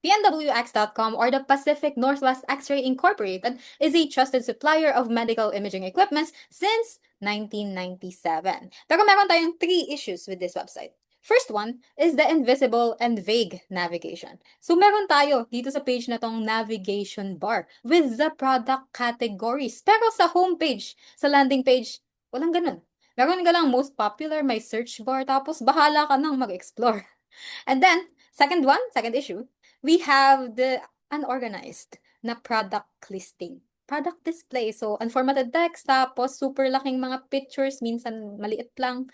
PNWX.com or the Pacific Northwest X-Ray Incorporated is a trusted supplier of medical imaging equipment since 1997. Pero meron tayong 3 issues with this website. First one is the invisible and vague navigation. So meron tayo dito sa page na tong navigation bar with the product categories. Pero sa homepage, sa landing page, walang ganun. Meron ka lang most popular, may search bar, tapos bahala ka nang mag-explore. And then, second issue, we have the unorganized na product listing. Product display. So, unformatted text, tapos super laking mga pictures, minsan maliit lang.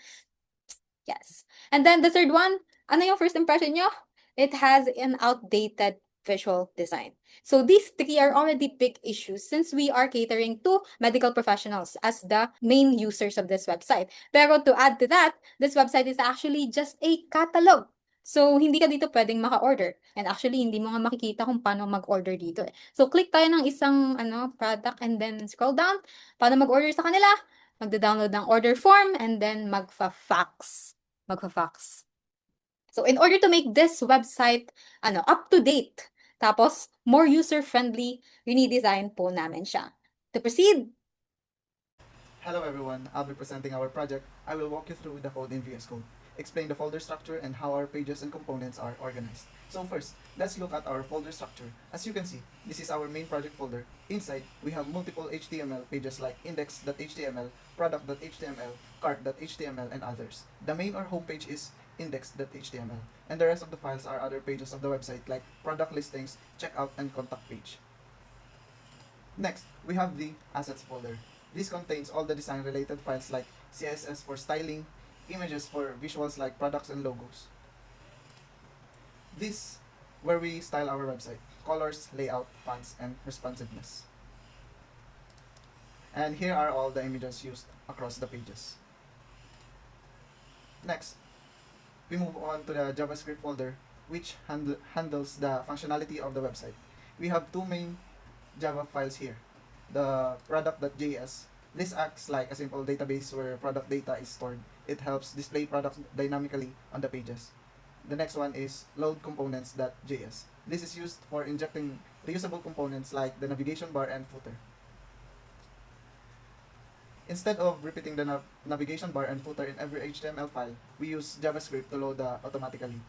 Yes. And then the third one, ano yung first impression nyo? It has an outdated visual design. So these 3 are already big issues since we are catering to medical professionals as the main users of this website. Pero to add to that, this website is actually just a catalog. So, hindi ka dito pwedeng maka-order. And actually, hindi mo nga makikita kung paano mag-order dito. So, click tayo ng isang product and then scroll down. Paano mag-order sa kanila? Magda-download ng order form and then magfa-fax. So, in order to make this website up to date, tapos more user-friendly, rinidesign po namin siya. To proceed, Hello everyone, I'll be presenting our project. I will walk you through the code in VS Code, explain the folder structure and how our pages and components are organized. So first, let's look at our folder structure. As you can see, this is our main project folder. Inside, we have multiple HTML pages like index.html, product.html, cart.html, and others. The main or home page is index.html, and the rest of the files are other pages of the website like product listings, checkout, and contact page. Next, we have the assets folder. This contains all the design related files like CSS for styling, images for visuals like products and logos. This where we style our website, colors, layout, fonts, and responsiveness. And here are all the images used across the pages. Next, we move on to the JavaScript folder, which handles the functionality of the website. We have 2 main Java files here. The product.js. This acts like a simple database where product data is stored. It helps display products dynamically on the pages. The next one is load components.js. This is used for injecting reusable components like the navigation bar and footer. Instead of repeating the navigation bar and footer in every HTML file, we use JavaScript to load automatically.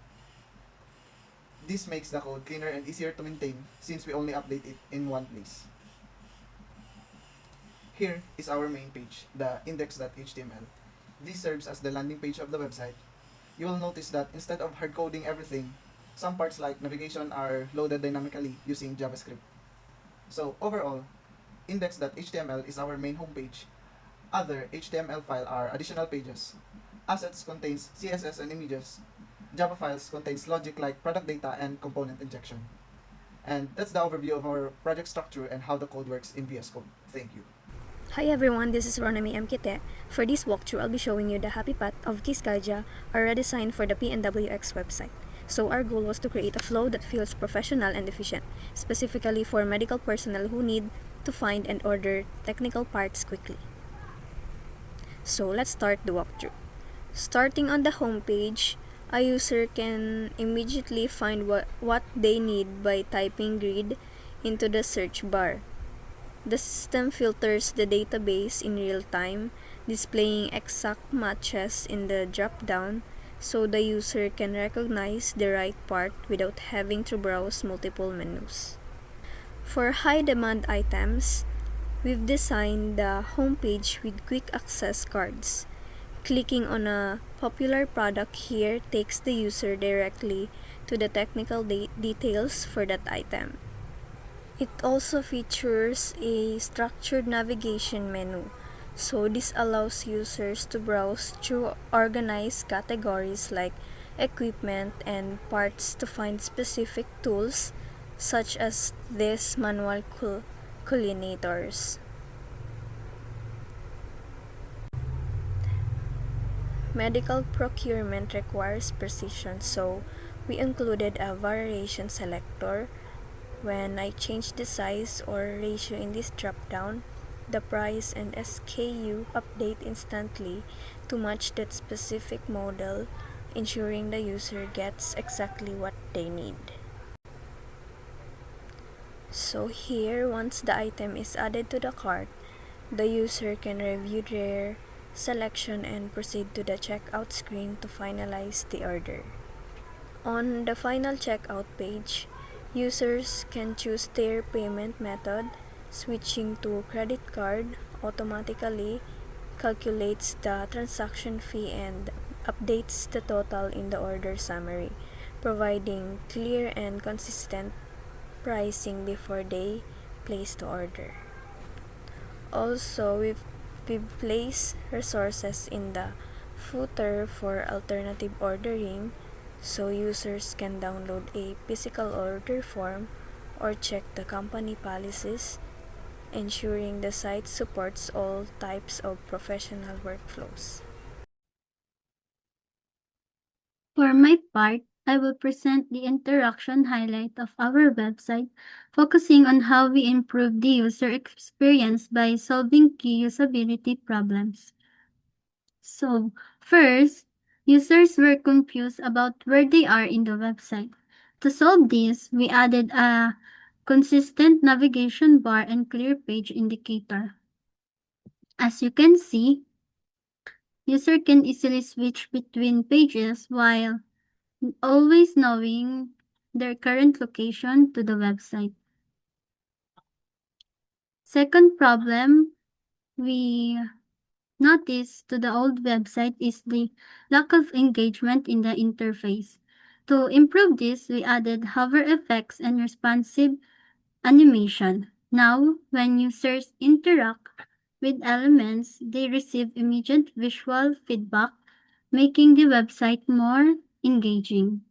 This makes the code cleaner and easier to maintain since we only update it in one place. Here is our main page, the index.html. This serves as the landing page of the website. You will notice that instead of hard coding everything, some parts like navigation are loaded dynamically using JavaScript. So overall, index.html is our main homepage. Other HTML files are additional pages. Assets contains CSS and images. Java files contains logic like product data and component injection. And that's the overview of our project structure and how the code works in VS Code. Thank you. Hi everyone, this is Ronami M. Kite. For this walkthrough, I'll be showing you the happy path of Kiskaja, our redesign for the PNWX website. So our goal was to create a flow that feels professional and efficient, specifically for medical personnel who need to find and order technical parts quickly. So let's start the walkthrough. Starting on the home page, a user can immediately find what they need by typing grid into the search bar. The system filters the database in real time, displaying exact matches in the drop-down so the user can recognize the right part without having to browse multiple menus. For high-demand items, we've designed the homepage with quick access cards. Clicking on a popular product here takes the user directly to the technical details for that item. It also features a structured navigation menu, so this allows users to browse through organized categories like equipment and parts to find specific tools, such as these manual cullinators. Medical procurement requires precision, so we included a variation selector. When I change the size or ratio in this drop-down, the price and SKU update instantly to match that specific model, ensuring the user gets exactly what they need. So here, once the item is added to the cart, the user can review their selection and proceed to the checkout screen to finalize the order. On the final checkout page, users can choose their payment method. Switching to credit card automatically calculates the transaction fee and updates the total in the order summary, providing clear and consistent pricing before they place the order. Also, we've placed resources in the footer for alternative ordering so users can download a physical order form or check the company policies, ensuring the site supports all types of professional workflows. For my part, I will present the interaction highlight of our website, focusing on how we improve the user experience by solving key usability problems. So, first, users were confused about where they are in the website. To solve this, we added a consistent navigation bar and clear page indicator. As you can see, user can easily switch between pages while always knowing their current location to the website. Second problem we noticed to the old website is the lack of engagement in the interface. To improve this, we added hover effects and responsive animation. Now, when users interact with elements, they receive immediate visual feedback, making the website more engaging.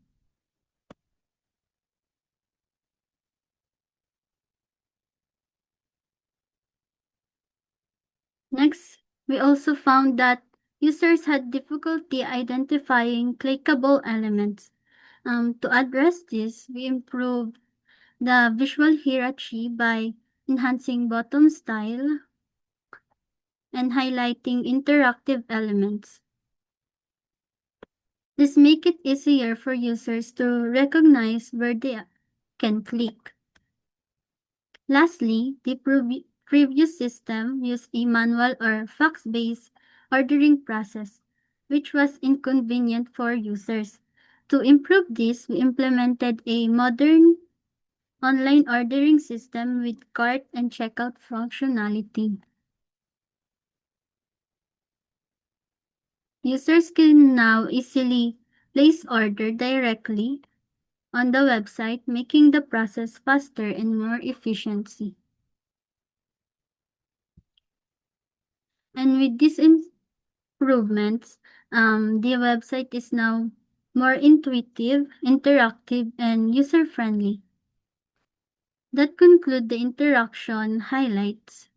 Next, we also found that users had difficulty identifying clickable elements. To address this, we improved the visual hierarchy by enhancing button style and highlighting interactive elements. This makes it easier for users to recognize where they can click. Lastly, the previous system used a manual or fax-based ordering process, which was inconvenient for users. To improve this, we implemented a modern online ordering system with cart and checkout functionality. Users can now easily place order directly on the website, making the process faster and more efficiency. And with these improvements, the website is now more intuitive, interactive, and user-friendly. That concludes the interaction highlights.